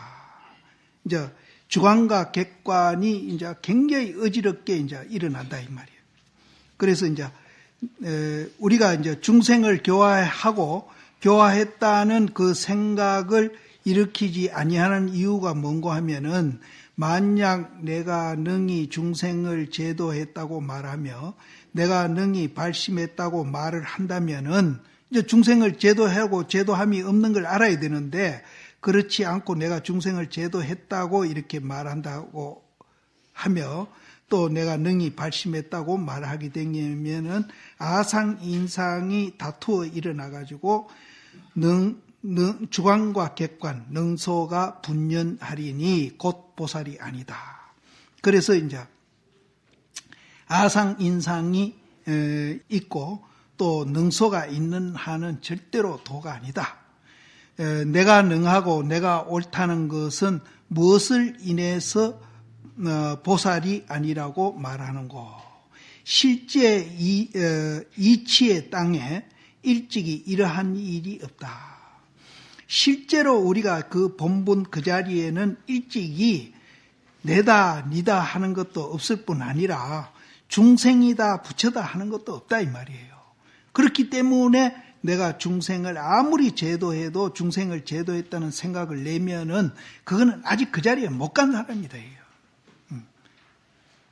이제 주관과 객관이 이제 굉장히 어지럽게 이제 일어난다 이 말이에요. 그래서 이제 우리가 이제 중생을 교화하고 교화했다는 그 생각을 일으키지 아니하는 이유가 뭔고 하면은 만약 내가 능히 중생을 제도했다고 말하며 내가 능히 발심했다고 말을 한다면은 이제 중생을 제도하고 제도함이 없는 걸 알아야 되는데 그렇지 않고 내가 중생을 제도했다고 이렇게 말한다고 하며 또 내가 능히 발심했다고 말하게 되면은 아상 인상이 다투어 일어나 가지고 주관과 객관 능소가 분연하리니 곧 보살이 아니다. 그래서 이제 아상 인상이 있고 또 능소가 있는 한은 절대로 도가 아니다. 내가 능하고 내가 옳다는 것은 무엇을 인해서 보살이 아니라고 말하는 거. 실제 이치의 땅에 일찍이 이러한 일이 없다. 실제로 우리가 그 본분 그 자리에는 일찍이 내다 니다 하는 것도 없을 뿐 아니라 중생이다 부처다 하는 것도 없다 이 말이에요. 그렇기 때문에 내가 중생을 아무리 제도해도 중생을 제도했다는 생각을 내면은 그거는 아직 그 자리에 못 간 사람이다.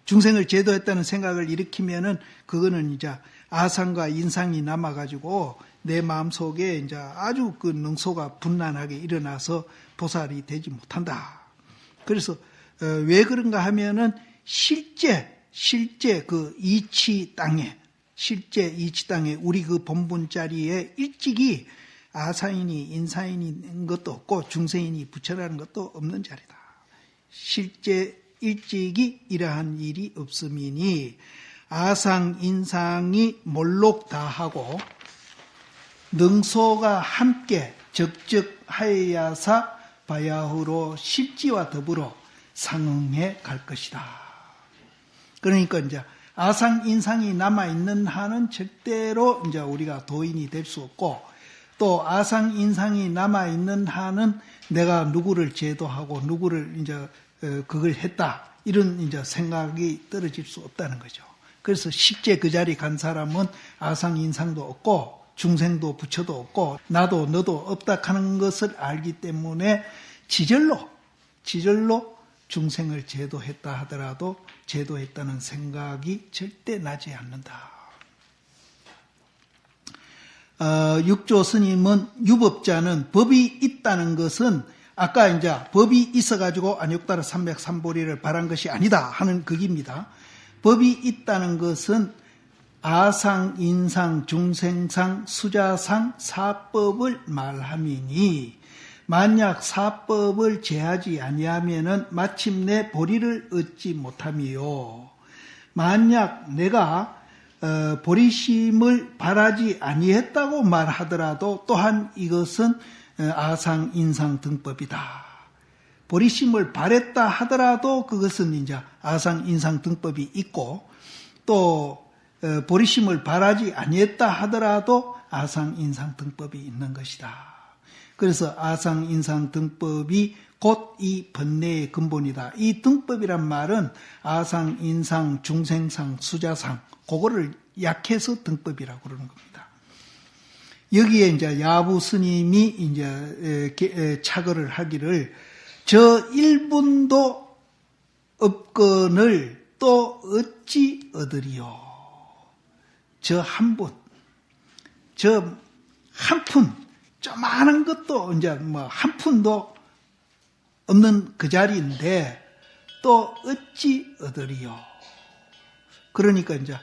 중생을 제도했다는 생각을 일으키면은 그거는 이제 아상과 인상이 남아가지고 내 마음속에 이제 아주 그 능소가 분란하게 일어나서 보살이 되지 못한다. 그래서 왜 그런가 하면은 실제 그 이치 땅에 우리 그 본분 자리에 일찍이 아사인이 인사인이 있는 것도 없고 중생인이 부처라는 것도 없는 자리다. 실제 일찍이 이러한 일이 없음이니 아상 인상이 몰록다하고 능소가 함께 적적하여야사 바야흐로 실지와 더불어 상응해 갈 것이다. 그러니까 이제 아상 인상이 남아 있는 한은 절대로 이제 우리가 도인이 될 수 없고 또 아상 인상이 남아 있는 한은 내가 누구를 제도하고 누구를 이제 그걸 했다 이런 이제 생각이 떨어질 수 없다는 거죠. 그래서 실제 그 자리 간 사람은 아상 인상도 없고 중생도 부처도 없고 나도 너도 없다 하는 것을 알기 때문에 지절로 중생을 제도했다 하더라도 제도했다는 생각이 절대 나지 않는다. 육조 스님은 유법자는 법이 있다는 것은 아까 이제 법이 있어가지고 안욕따라 삼백삼보리를 바란 것이 아니다 하는 극입니다. 법이 있다는 것은 아상, 인상, 중생상, 수자상, 사법을 말함이니 만약 사법을 제하지 아니하면은 마침내 보리를 얻지 못함이요. 만약 내가 보리심을 바라지 아니했다고 말하더라도 또한 이것은 아상, 인상 등법이다. 보리심을 바랬다 하더라도 그것은 이제 아상, 인상 등법이 있고 또 보리심을 바라지 아니했다 하더라도 아상, 인상 등법이 있는 것이다. 그래서 아상, 인상 등법이 곧 이 번뇌의 근본이다. 이 등법이란 말은 아상, 인상, 중생상, 수자상 그거를 약해서 등법이라고 그러는 겁니다. 여기에 이제 야부 스님이 이제 착언을 하기를 저 1분도 업건을 또 어찌 얻으리요. 저 한 분, 저 한 푼, 조그마한 것도 이제 뭐 한 푼도 없는 그 자리인데 또 어찌 얻으리요. 그러니까 이제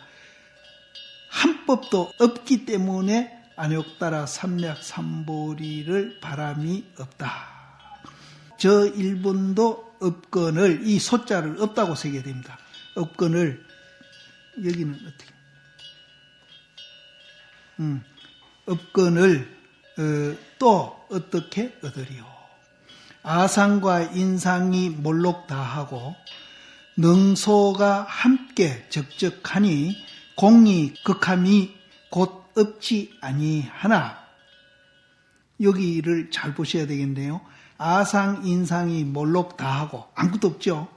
한 법도 없기 때문에 안욕따라 삼략삼보리를 바람이 없다. 저 1분도 업건을 이 소자를 없다고 새겨야 됩니다. 업건을 여기는 어떻게? 업건을 또 어떻게 얻으리요? 아상과 인상이 몰록 다하고 능소가 함께 적적하니 공이 극함이 곧 없지 아니하나. 여기를 잘 보셔야 되겠네요. 아상, 인상이 몰록 다하고 아무것도 없죠.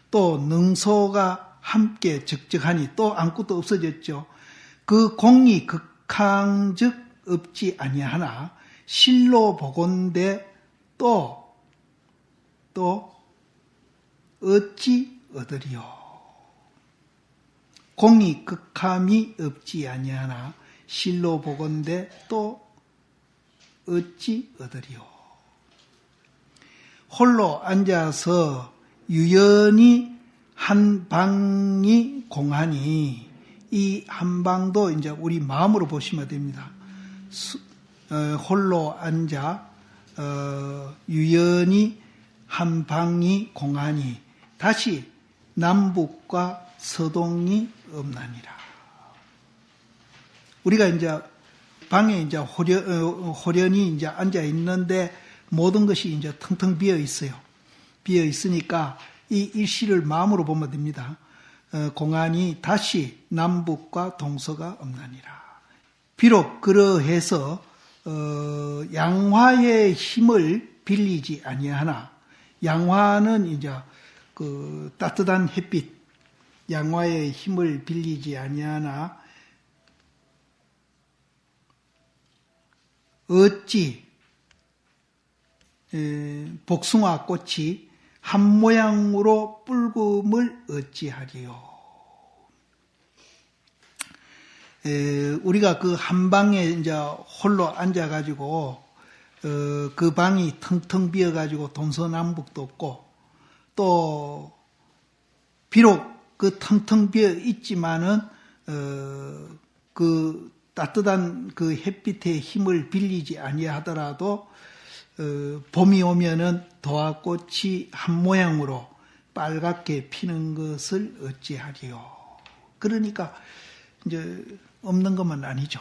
또 능소가 함께 적적하니 또 아무것도 없어졌죠. 그 공이 극한즉 없지 아니하나 실로 보건대 또 어찌 얻으리요. 공이 극함이 없지 아니하나 실로 보건대 또 어찌 얻으리요. 홀로 앉아서 유연히 한 방이 공하니 이 한 방도 이제 우리 마음으로 보시면 됩니다. 홀로 앉아 유연히 한 방이 공하니 다시 남북과 서동이 없나니라. 우리가 이제 방에 이제 호련히 이제 앉아 있는데 모든 것이 이제 텅텅 비어 있어요. 비어 있으니까 이 일시를 마음으로 보면 됩니다. 공안이 다시 남북과 동서가 없나니라. 비록 그러해서 양화의 힘을 빌리지 아니하나, 양화는 이제 그 따뜻한 햇빛, 양화의 힘을 빌리지 아니하나 어찌 복숭아 꽃이 한 모양으로 붉음을 어찌하리요. 우리가 그 한 방에 이제 홀로 앉아가지고 그 방이 텅텅 비어가지고 동서남북도 없고 또 비록 그 텅텅 비어 있지만은 그 따뜻한 그 햇빛의 힘을 빌리지 아니하더라도 봄이 오면은 도화꽃이 한 모양으로 빨갛게 피는 것을 어찌하리요. 그러니까 이제 없는 것만 아니죠.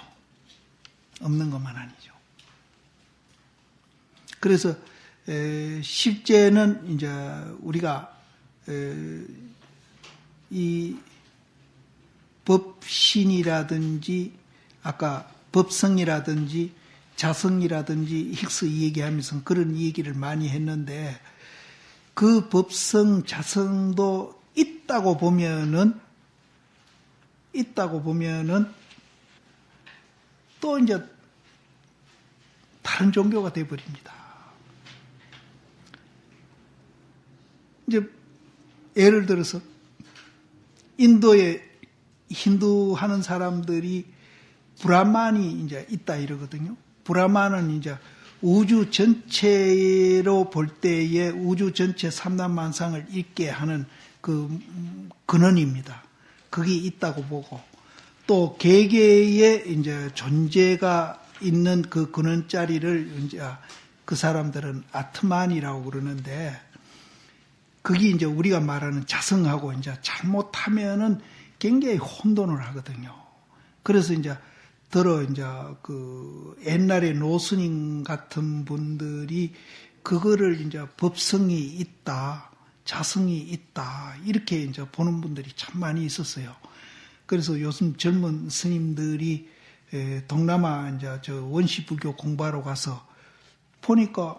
없는 것만 아니죠. 그래서 실제는 이제 우리가 이 법신이라든지 아까 법성이라든지 자성이라든지 힉스 얘기하면서 그런 얘기를 많이 했는데 그 법성 자성도 있다고 보면은 또 이제 다른 종교가 되어버립니다. 이제 예를 들어서 인도에 힌두 하는 사람들이 브라만이 이제 있다 이러거든요. 브라만은 이제 우주 전체로 볼 때에 우주 전체 삼단만상을 읽게 하는 그 근원입니다. 그게 있다고 보고 또 개개의 이제 존재가 있는 그 근원자리를 이제 그 사람들은 아트만이라고 그러는데, 그게 이제 우리가 말하는 자성하고 이제 잘못하면은 굉장히 혼돈을 하거든요. 그래서 이제 이제 그 옛날에 노스님 같은 분들이 그거를 이제 법성이 있다, 자성이 있다, 이렇게 이제 보는 분들이 참 많이 있었어요. 그래서 요즘 젊은 스님들이 동남아 이제 저 원시불교 공부하러 가서 보니까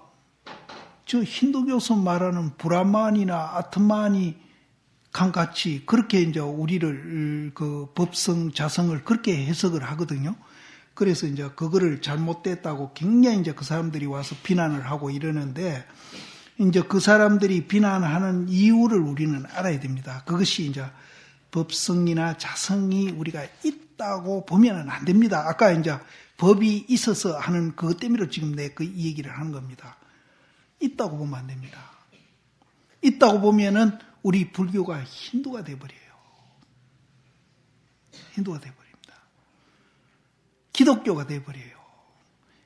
저 힌두교에서 말하는 브라만이나 아트만이 강같이 그렇게 이제 우리를 그 법성, 자성을 그렇게 해석을 하거든요. 그래서 이제 그거를 잘못됐다고 굉장히 이제 그 사람들이 와서 비난을 하고 이러는데, 이제 그 사람들이 비난하는 이유를 우리는 알아야 됩니다. 그것이 이제 법성이나 자성이 우리가 있다고 보면은 안 됩니다. 아까 이제 법이 있어서 하는 그것 때문에 지금 이 얘기를 하는 겁니다. 있다고 보면 안 됩니다. 있다고 보면은 우리 불교가 힌두가 돼버려요. 힌두가 돼버립니다. 기독교가 돼버려요.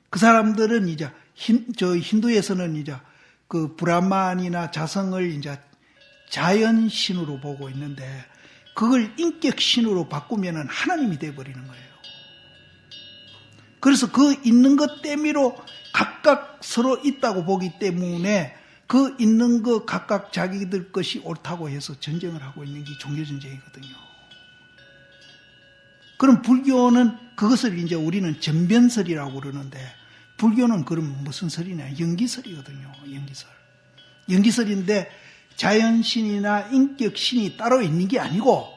그 사람들은 이제 힌두에서는 이제 그 브라만이나 자성을 이제 자연신으로 보고 있는데, 그걸 인격신으로 바꾸면은 하나님이 돼버리는 거예요. 그래서 그 있는 것 때문에 각각 서로 있다고 보기 때문에 그 있는 거 각각 자기들 것이 옳다고 해서 전쟁을 하고 있는 게 종교전쟁이거든요. 그럼 불교는 그것을 이제 우리는 전변설이라고 그러는데, 불교는 그럼 무슨 설이냐? 연기설이거든요. 연기설. 연기설인데 자연신이나 인격신이 따로 있는 게 아니고,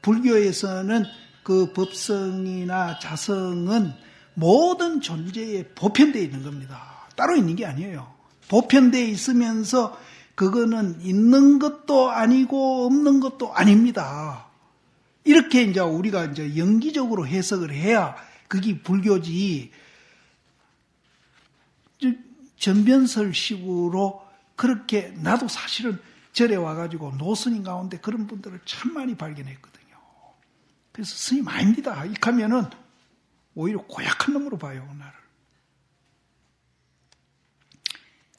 불교에서는 그 법성이나 자성은 모든 존재에 보편되어 있는 겁니다. 따로 있는 게 아니에요. 보편되어 있으면서 그거는 있는 것도 아니고 없는 것도 아닙니다. 이렇게 이제 우리가 이제 연기적으로 해석을 해야 그게 불교지, 전변설식으로 그렇게, 나도 사실은 절에 와가지고 노스님 가운데 그런 분들을 참 많이 발견했거든요. 그래서 스님 아닙니다. 이렇게 하면은 오히려 고약한 놈으로 봐요, 나를.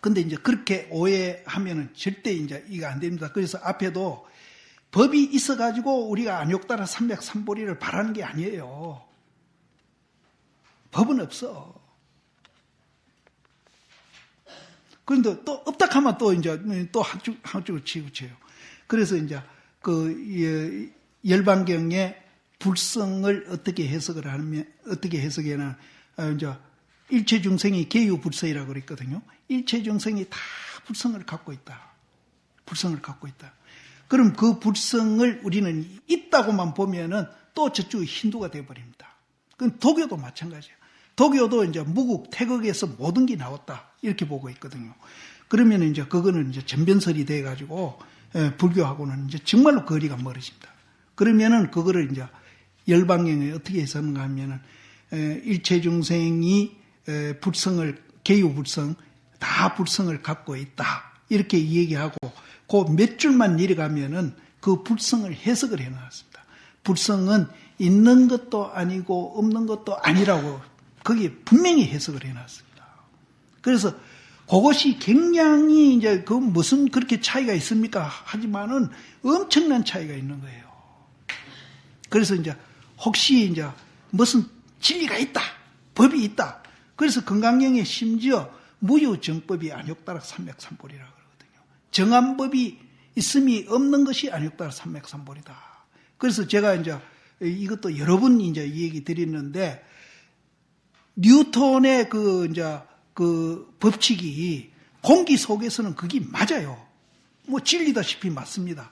근데 이제 그렇게 오해하면은 절대 이제 이거 안 됩니다. 그래서 앞에도 법이 있어가지고 우리가 안욕따라 삼백삼보리를 바라는 게 아니에요. 법은 없어. 그런데 또 없다 하면 또 이제 또 한쪽을 치우쳐요. 그래서 이제 그 열반경에 불성을 어떻게 해석을 하면, 어떻게 해석하냐, 이제 일체 중생이 개유불성이라고 그랬거든요. 일체 중생이 다 불성을 갖고 있다. 불성을 갖고 있다. 그럼 그 불성을 우리는 있다고만 보면은 또 저쪽 힌두가 되어버립니다. 그럼 도교도 마찬가지예요. 도교도 이제 무국, 태극에서 모든 게 나왔다. 이렇게 보고 있거든요. 그러면 이제 그거는 이제 전변설이 돼가지고, 불교하고는 이제 정말로 거리가 멀어집니다. 그러면은 그거를 이제 열반경에 어떻게 해석하는가 하면은, 일체 중생이 불성을, 개유불성, 다 불성을 갖고 있다. 이렇게 얘기하고, 그 몇 줄만 내려가면은 그 불성을 해석을 해놨습니다. 불성은 있는 것도 아니고 없는 것도 아니라고 거기에 분명히 해석을 해놨습니다. 그래서 그것이 굉장히 이제 그 무슨 그렇게 차이가 있습니까? 하지만은 엄청난 차이가 있는 거예요. 그래서 이제 혹시 이제 무슨 진리가 있다, 법이 있다. 그래서 건강경에 심지어 무유정법이 안욕따락 삼백삼보리라고 그러거든요. 정한 법이 있음이 없는 것이 안욕따락 삼백삼보리다. 그래서 제가 이제 이것도 여러 번 이제 이 얘기 드렸는데, 뉴턴의 그 법칙이 공기 속에서는 그게 맞아요. 뭐 진리다시피 맞습니다.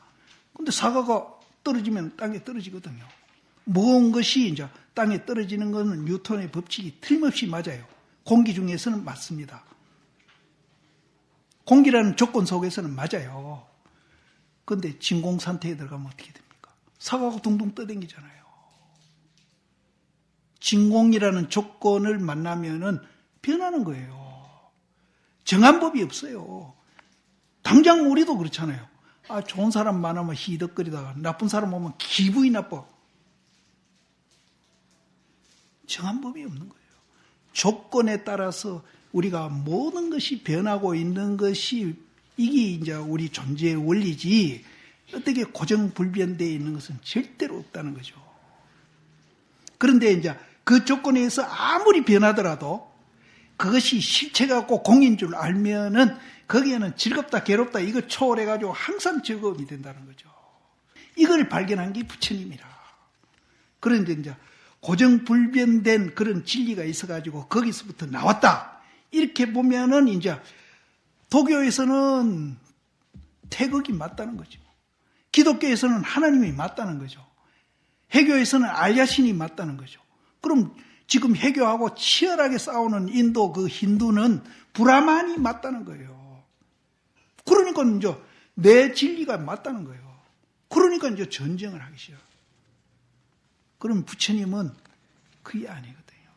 근데 사과가 떨어지면 땅에 떨어지거든요. 무거운 것이 이제 땅에 떨어지는 것은 뉴턴의 법칙이 틀림없이 맞아요. 공기 중에서는 맞습니다. 공기라는 조건 속에서는 맞아요. 근데 진공 상태에 들어가면 어떻게 됩니까? 사과가 둥둥 떠다니잖아요. 진공이라는 조건을 만나면은 변하는 거예요. 정한 법이 없어요. 당장 우리도 그렇잖아요. 아, 좋은 사람 만나면 희덕거리다가 나쁜 사람 오면 기분이 나빠. 정한 법이 없는 거예요. 조건에 따라서 우리가 모든 것이 변하고 있는 것이 이게 이제 우리 존재의 원리지 어떻게 고정불변되어 있는 것은 절대로 없다는 거죠. 그런데 이제 그 조건에 의해서 아무리 변하더라도 그것이 실체가 꼭 공인 줄 알면은 거기에는 즐겁다 괴롭다 이거 초월해가지고 항상 즐거움이 된다는 거죠. 이걸 발견한 게 부처님이라. 그런데 이제 고정불변된 그런 진리가 있어가지고 거기서부터 나왔다. 이렇게 보면은 이제 도교에서는 태극이 맞다는 거죠. 기독교에서는 하나님이 맞다는 거죠. 해교에서는 알야신이 맞다는 거죠. 그럼 지금 해교하고 치열하게 싸우는 인도 그 힌두는 브라만이 맞다는 거예요. 그러니까 이제 내 진리가 맞다는 거예요. 그러니까 이제 전쟁을 하기 싫어. 그럼 부처님은 그게 아니거든요.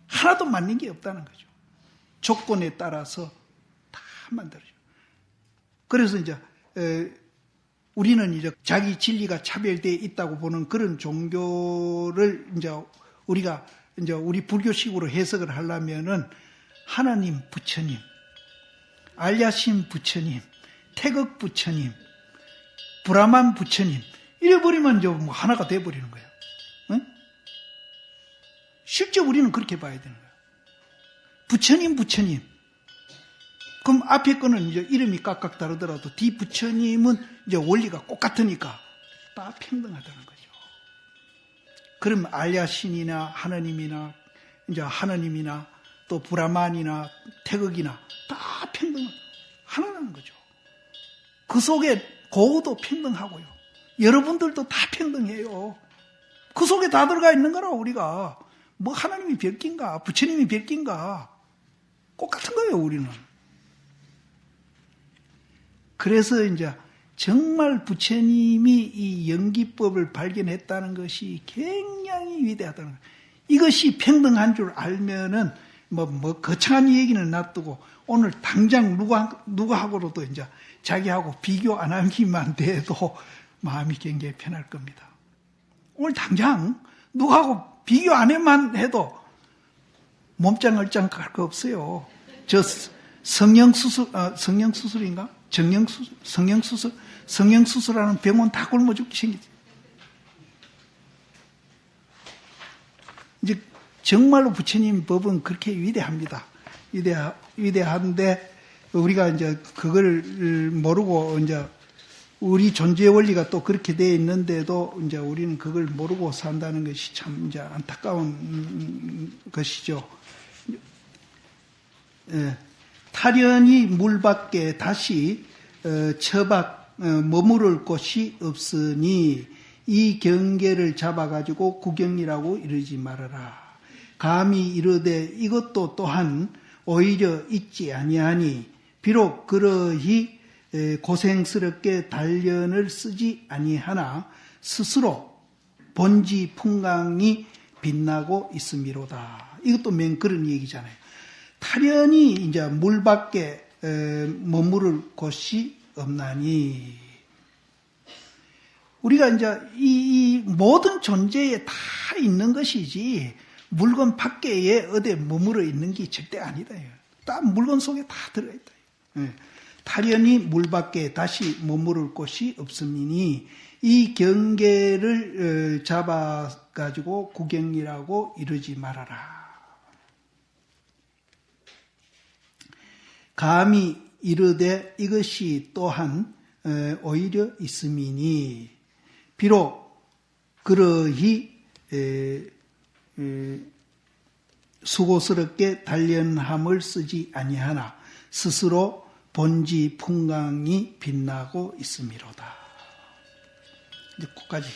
하나도 맞는 게 없다는 거죠. 조건에 따라서 다 만들어져. 그래서 이제 우리는 이제 자기 진리가 차별되어 있다고 보는 그런 종교를 이제 우리가 이제 우리 불교식으로 해석을 하려면은 하나님 부처님, 알야신 부처님, 태극 부처님, 브라만 부처님 이래 버리면 이제 뭐 하나가 돼 버리는 거예요. 응? 실제 우리는 그렇게 봐야 되는 거예요. 부처님. 그럼 앞에 거는 이제 이름이 각각 다르더라도 뒤 부처님은 이제 원리가 똑같으니까 다 평등하다는 거죠. 그럼 알야신이나 하나님이나 이제 하나님이나 또 브라만이나 태극이나 다 평등하다. 하나라는 거죠. 그 속에 고우도 평등하고요. 여러분들도 다 평등해요. 그 속에 다 들어가 있는 거라 우리가. 뭐 하나님이 별긴가 부처님이 별긴가 똑같은 거예요 우리는. 그래서 이제 정말 부처님이 이 연기법을 발견했다는 것이 굉장히 위대하다는 거예요. 이것이 평등한 줄 알면은 뭐 거창한 얘기는 놔두고 오늘 당장 누구하고도 이제 자기하고 비교 안 하기만 돼도 마음이 굉장히 편할 겁니다. 오늘 당장 누구하고 비교 안 해만 해도 몸짱얼짱 갈 거 없어요. 저 성형수술인가? 성형수술하는 병원 다 굶어 죽게 생기지. 이제 정말로 부처님 법은 그렇게 위대합니다. 위대한데 우리가 이제 그걸 모르고 이제 우리 존재의 원리가 또 그렇게 되어 있는데도 이제 우리는 그걸 모르고 산다는 것이 참 이제 안타까운 것이죠. 예. 타련이 물 밖에 다시 처박 머무를 곳이 없으니 이 경계를 잡아가지고 구경이라고 이르지 말아라. 감히 이르되 이것도 또한 오히려 있지 아니하니 비록 그러히 고생스럽게 단련을 쓰지 아니하나 스스로 본지 풍광이 빛나고 있음이로다. 이것도 맨 그런 얘기잖아요. 타련이 이제 물 밖에 머무를 곳이 없나니 우리가 이제 이 모든 존재에 다 있는 것이지 물건 밖에 어디에 머물러 있는 게 절대 아니다. 다 물건 속에 다 들어있다. 타련이 물 밖에 다시 머무를 곳이 없음이니 이 경계를 잡아가지고 구경이라고 이르지 말아라. 감히 이르되 이것이 또한 오히려 있음이니 비록 그러히 수고스럽게 단련함을 쓰지 아니하나 스스로 본지 풍광이 빛나고 있음이로다. 이제 끝까지